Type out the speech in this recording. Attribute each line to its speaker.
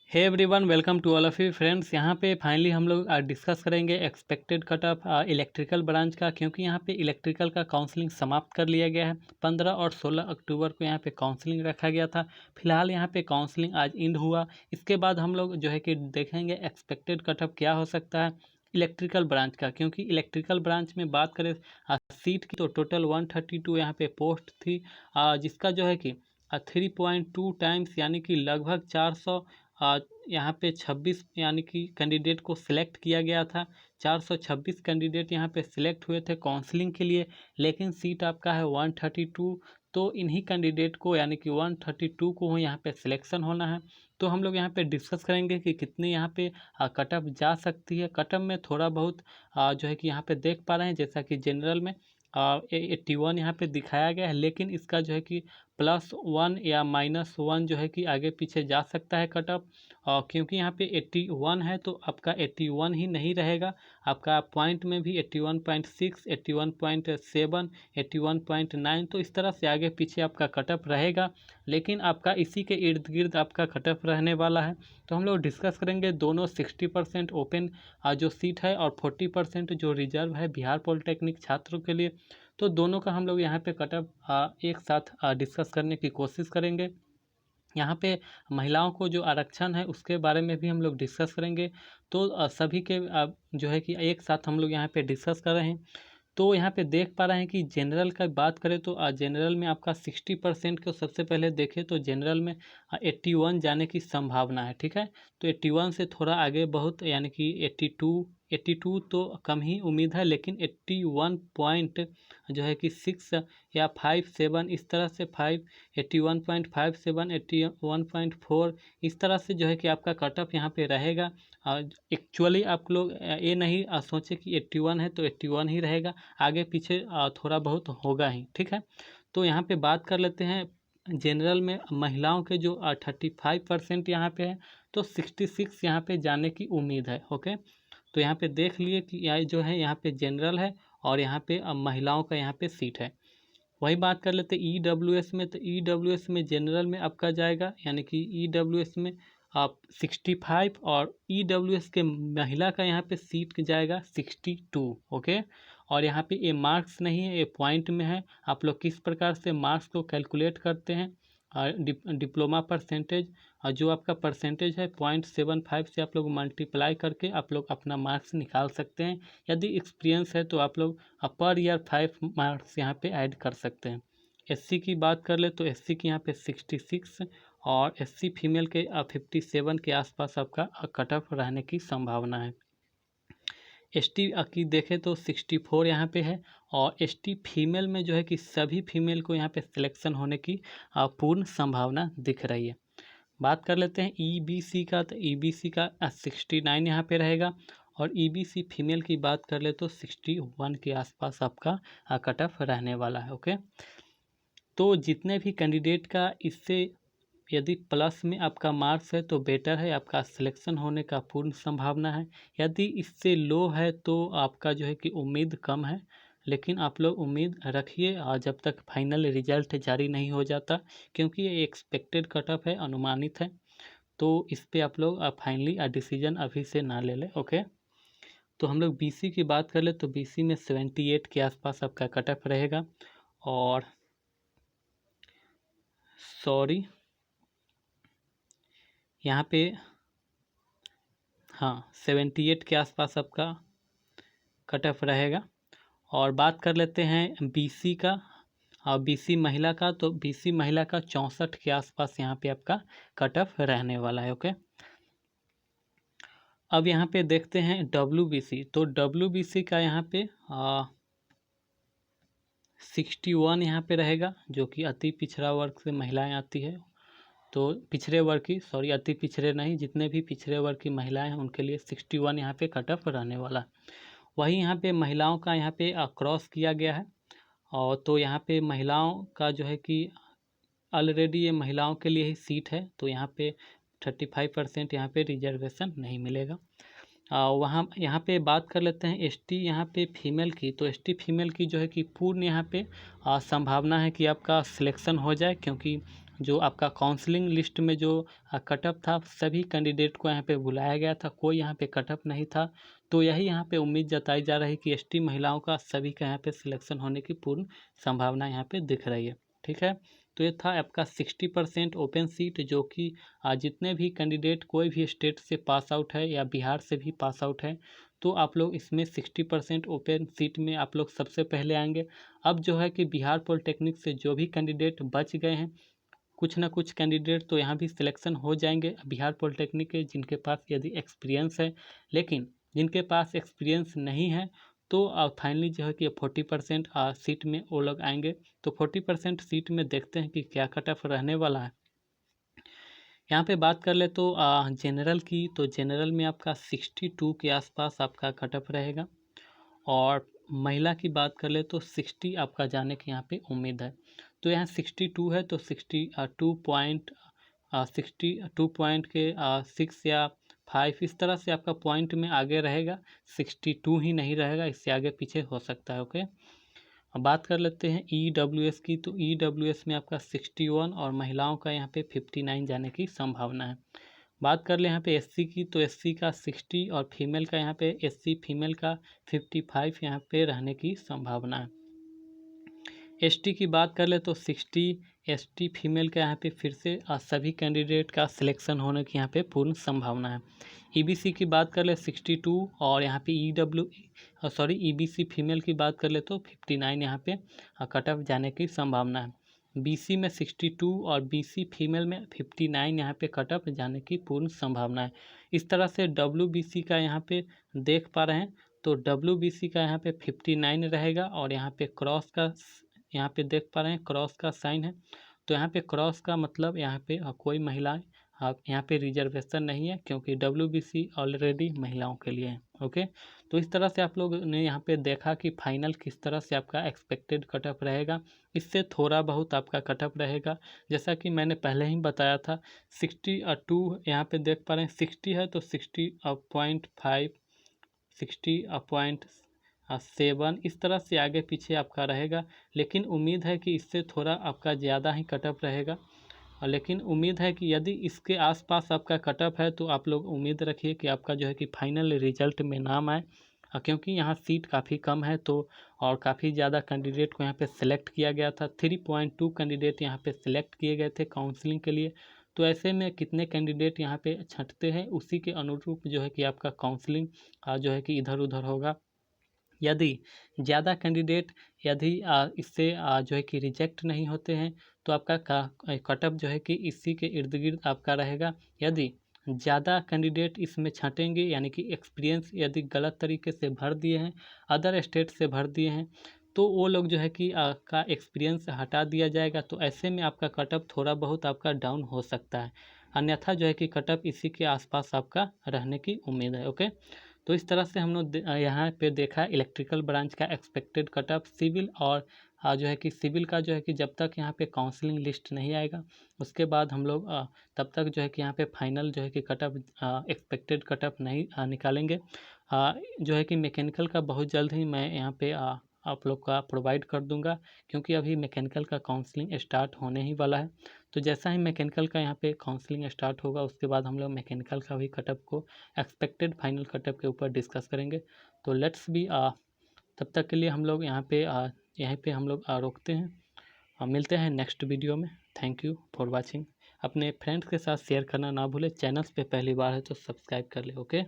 Speaker 1: Hey everyone, welcome to all of you friends. यहाँ पे finally हम लोग डिस्कस करेंगे expected cut off electrical branch का, क्योंकि यहाँ पे इलेक्ट्रिकल का काउंसलिंग समाप्त कर लिया गया है। 15 और 16 अक्टूबर को यहाँ पे काउंसलिंग रखा गया था। फिलहाल यहाँ पे काउंसलिंग आज एंड हुआ। इसके बाद हम लोग जो है कि देखेंगे एक्सपेक्टेड कट ऑफ क्या हो सकता है इलेक्ट्रिकल ब्रांच का, क्योंकि इलेक्ट्रिकल ब्रांच में बात करें सीट की तो टोटल 132 यहाँ पे पोस्ट थी, जिसका जो है कि 3.2 टाइम्स यानी कि लगभग 400 यहाँ पे 26 यानी कि कैंडिडेट को सिलेक्ट किया गया था। 426 कैंडिडेट यहाँ पे सिलेक्ट हुए थे काउंसलिंग के लिए, लेकिन सीट आपका है 132। तो इन्हीं कैंडिडेट को यानी कि 132 को यहाँ पे सिलेक्शन होना है। तो हम लोग यहाँ पे डिस्कस करेंगे कि कितने यहाँ पे कट ऑफ जा सकती है। कट ऑफ में थोड़ा बहुत जो है कि यहाँ पे देख पा रहे हैं, जैसा कि जनरल में 81 यहाँ पे दिखाया गया है, लेकिन इसका जो है कि +1 या -1 जो है कि आगे पीछे जा सकता है कट ऑफ। क्योंकि यहाँ पे 81 है तो आपका 81 ही नहीं रहेगा, आपका पॉइंट में भी 81.6, 81.7, 81.9, तो इस तरह से आगे पीछे आपका कट ऑफ रहेगा, लेकिन आपका इसी के इर्द गिर्द आपका कट ऑफ रहने वाला है। तो हम लोग डिस्कस करेंगे दोनों 60% ओपन जो सीट है और 40% जो रिजर्व है बिहार पॉलिटेक्निक छात्रों के लिए। तो दोनों का हम लोग यहाँ पे कट ऑफ एक साथ डिस्कस करने की कोशिश करेंगे। यहाँ पे महिलाओं को जो आरक्षण है उसके बारे में भी हम लोग डिस्कस करेंगे। तो सभी के जो है कि एक साथ हम लोग यहाँ पे डिस्कस कर रहे हैं। तो यहाँ पे देख पा रहे हैं कि जनरल का बात करें तो जनरल में आपका 60% को सबसे पहले देखें तो जनरल में 81 जाने की संभावना है। ठीक है, तो 81 से थोड़ा आगे बहुत यानी कि 82 तो कम ही उम्मीद है, लेकिन 81 पॉइंट जो है कि 6 या 57 इस तरह से 81.57, 81.4 इस तरह से जो है कि आपका कट ऑफ यहाँ पे रहेगा। एक्चुअली आप लोग ये नहीं सोचे कि 81 है तो 81 ही रहेगा, आगे पीछे थोड़ा बहुत होगा ही। ठीक है, तो यहाँ पे बात कर लेते हैं जनरल में महिलाओं के जो 35% यहाँ पे है, तो 66 यहाँ पे जाने की उम्मीद है। ओके, तो यहाँ पे देख लिए कि यह जो है यहाँ पे जनरल है और यहाँ पे महिलाओं का यहाँ पे सीट है। वही बात कर लेते EWS में, तो EWS में जनरल में आपका जाएगा यानी कि EWS में आप 65 और EWS के महिला का यहाँ पे सीट जाएगा 62। ओके, और यहाँ पे ये मार्क्स नहीं है, ये पॉइंट में है। आप लोग किस प्रकार से मार्क्स को कैलकुलेट करते हैं, डिप्लोमा परसेंटेज, जो आपका परसेंटेज है 0.75 से आप लोग मल्टीप्लाई करके आप लोग अपना मार्क्स निकाल सकते हैं। यदि एक्सपीरियंस है तो आप लोग पर ईयर 5 मार्क्स यहाँ पे ऐड कर सकते हैं। SC की बात कर ले तो SC की यहाँ पे 66 और SC फीमेल के 57 के आसपास आपका कट ऑफ रहने की संभावना है। ST की देखें तो 64 यहाँ पे है, और ST फीमेल में जो है कि सभी फीमेल को यहाँ पे सिलेक्शन होने की पूर्ण संभावना दिख रही है। बात कर लेते हैं EBC का, तो EBC का 69 यहाँ पे रहेगा, और EBC फीमेल की बात कर ले तो 61 के आसपास आपका कट ऑफ रहने वाला है। ओके, तो जितने भी कैंडिडेट का इससे यदि प्लस में आपका मार्क्स है तो बेटर है, आपका सिलेक्शन होने का पूर्ण संभावना है। यदि इससे लो है तो आपका जो है कि उम्मीद कम है, लेकिन आप लोग उम्मीद रखिए जब तक फाइनल रिजल्ट जारी नहीं हो जाता, क्योंकि ये एक्सपेक्टेड कट ऑफ है, अनुमानित है। तो इस पर आप लोग फाइनली डिसीजन अभी से ना ले लें। ओके, तो हम लोग BC की बात कर ले तो BC में 78 के आसपास आपका कट ऑफ रहेगा, और सॉरी यहाँ पे हाँ 78 के आसपास आपका कट ऑफ रहेगा। और बात कर लेते हैं BC का, और BC महिला का, तो BC महिला का 64 के आसपास यहाँ पे आपका कट ऑफ रहने वाला है। ओके, अब यहाँ पे देखते हैं WBC, तो WBC का यहाँ पे 61 यहाँ पे रहेगा, जो कि अति पिछड़ा वर्ग से महिलाएं आती है। तो पिछड़े वर्ग की, सॉरी अति पिछड़े नहीं, जितने भी पिछड़े वर्ग की महिलाएं हैं उनके लिए 61 यहाँ पे कट ऑफ रहने वाला। वही यहाँ पे महिलाओं का यहाँ पे क्रॉस किया गया है, और तो यहाँ पे महिलाओं का जो है कि ऑलरेडी ये महिलाओं के लिए ही सीट है, तो यहाँ पे 35% यहाँ पे रिजर्वेशन नहीं मिलेगा। वहाँ यहाँ पे बात कर लेते हैं ST यहाँ पे फीमेल की, तो ST फीमेल की जो है कि पूर्ण यहाँ पे संभावना है कि आपका सिलेक्शन हो जाए, क्योंकि जो आपका काउंसलिंग लिस्ट में जो कट ऑफ था, सभी कैंडिडेट को यहाँ पे बुलाया गया था, कोई यहाँ पे कट ऑफ नहीं था। तो यही यहाँ पे उम्मीद जताई जा रही है कि एसटी महिलाओं का सभी का यहाँ पे सिलेक्शन होने की पूर्ण संभावना यहाँ पे दिख रही है। ठीक है, तो ये था आपका 60% ओपन सीट, जो कि जितने भी कैंडिडेट कोई भी स्टेट से पास आउट है या बिहार से भी पास आउट है, तो आप लोग इसमें 60% ओपन सीट में आप लोग सबसे पहले आएंगे। अब जो है कि बिहार पॉलिटेक्निक से जो भी कैंडिडेट बच गए हैं, कुछ ना कुछ कैंडिडेट तो यहाँ भी सिलेक्शन हो जाएंगे बिहार पॉलिटेक्निक के, जिनके पास यदि एक्सपीरियंस है। लेकिन जिनके पास एक्सपीरियंस नहीं है, तो फाइनली जो है कि 40% सीट में वो लोग आएंगे। तो 40% सीट में देखते हैं कि क्या कट ऑफ रहने वाला है। यहाँ पे बात कर ले तो जनरल की, तो जनरल में आपका 62 के आसपास आपका कट ऑफ रहेगा। और महिला की बात कर ले तो 60 आपका जाने की यहाँ पे उम्मीद है। तो यहाँ 62 है, तो 62 पॉइंट के 6 या 5 इस तरह से आपका पॉइंट में आगे रहेगा। 62 ही नहीं रहेगा, इससे आगे पीछे हो सकता है। ओके, अब बात कर लेते हैं EWS की। तो EWS में आपका 61 और महिलाओं का यहाँ पे 59 जाने की संभावना है। बात कर ले यहाँ पे SC की, तो SC का 60 और फीमेल का यहाँ पे SC फीमेल का 55 यहाँ पे रहने की संभावना है। ST की बात कर ले तो 60 ST फीमेल का यहाँ पे फिर से सभी कैंडिडेट का सिलेक्शन होने की यहाँ पे पूर्ण संभावना है। EBC की बात कर ले 62 और यहाँ पे EBC फीमेल की बात कर ले तो 59 यहाँ पे कट ऑफ जाने की संभावना है। BC में 62 और BC फीमेल में 59 यहाँ पे कट ऑफ जाने की पूर्ण संभावना है। इस तरह से WBC का यहाँ पे देख पा रहे हैं, तो WBC का यहाँ पे 59 रहेगा और यहाँ पे क्रॉस का यहाँ पे देख पा रहे हैं क्रॉस का साइन है। तो यहाँ पे क्रॉस का मतलब यहाँ पे कोई महिलाएं यहाँ पे रिजर्वेशन नहीं है, क्योंकि WBC ऑलरेडी महिलाओं के लिए है। ओके, तो इस तरह से आप लोग ने यहाँ पे देखा कि फाइनल किस तरह से आपका एक्सपेक्टेड कट ऑफ रहेगा। इससे थोड़ा बहुत आपका कट ऑफ रहेगा, जैसा कि मैंने पहले ही बताया था। 62 यहाँ पे देख पा रहे हैं 60 है, तो 60.5 60.7 इस तरह से आगे पीछे आपका रहेगा। लेकिन उम्मीद है कि इससे थोड़ा आपका ज़्यादा ही कट ऑफ रहेगा। लेकिन उम्मीद है कि यदि इसके आसपास आपका कट ऑफ है, तो आप लोग उम्मीद रखिए कि आपका जो है कि फाइनल रिजल्ट में नाम आए, क्योंकि यहाँ सीट काफ़ी कम है। तो और काफ़ी ज़्यादा कैंडिडेट को यहाँ पे सिलेक्ट किया गया था। 3.2 कैंडिडेट यहाँ पे सिलेक्ट किए गए थे काउंसलिंग के लिए। तो ऐसे में कितने कैंडिडेट यहाँ पे छंटते हैं, उसी के अनुरूप जो है कि आपका काउंसलिंग जो है कि इधर उधर होगा। यदि ज़्यादा कैंडिडेट यदि इससे जो है कि रिजेक्ट नहीं होते हैं, तो आपका कट ऑफ जो है कि इसी के इर्द गिर्द आपका रहेगा। यदि ज़्यादा कैंडिडेट इसमें छटेंगे, यानी कि एक्सपीरियंस यदि गलत तरीके से भर दिए हैं, अदर स्टेट से भर दिए हैं, तो वो लोग जो है कि का एक्सपीरियंस हटा दिया जाएगा। तो ऐसे में आपका कट ऑफ थोड़ा बहुत आपका डाउन हो सकता है, अन्यथा जो है कि कट ऑफ इसी के आसपास आपका रहने की उम्मीद है। ओके, तो इस तरह से हम लोग यहाँ पे देखा इलेक्ट्रिकल ब्रांच का एक्सपेक्टेड कट ऑफ। सिविल और जो है कि सिविल का जो है कि जब तक यहाँ पे काउंसलिंग लिस्ट नहीं आएगा, उसके बाद हम लोग तब तक जो है कि यहाँ पे फाइनल जो है कि cut off expected cut of नहीं निकालेंगे। जो है कि मैकेनिकल का बहुत जल्द ही मैं यहाँ पे आप लोग का प्रोवाइड कर दूंगा, क्योंकि अभी मैकेनिकल का काउंसलिंग स्टार्ट होने ही वाला है। तो जैसा ही मैकेनिकल का यहाँ पे काउंसलिंग स्टार्ट होगा, उसके बाद हम लोग मैकेनिकल का भी कट ऑफ को एक्सपेक्टेड फाइनल कट ऑफ के ऊपर डिस्कस करेंगे। तो लेट्स बी तब तक के लिए हम लोग यहाँ पे हम लोग रोकते हैं। मिलते हैं नेक्स्ट वीडियो में। Thank you for watching. अपने फ्रेंड्स के साथ शेयर करना ना भूले। चैनल्स पे पहली बार है तो सब्सक्राइब कर ले। ओके।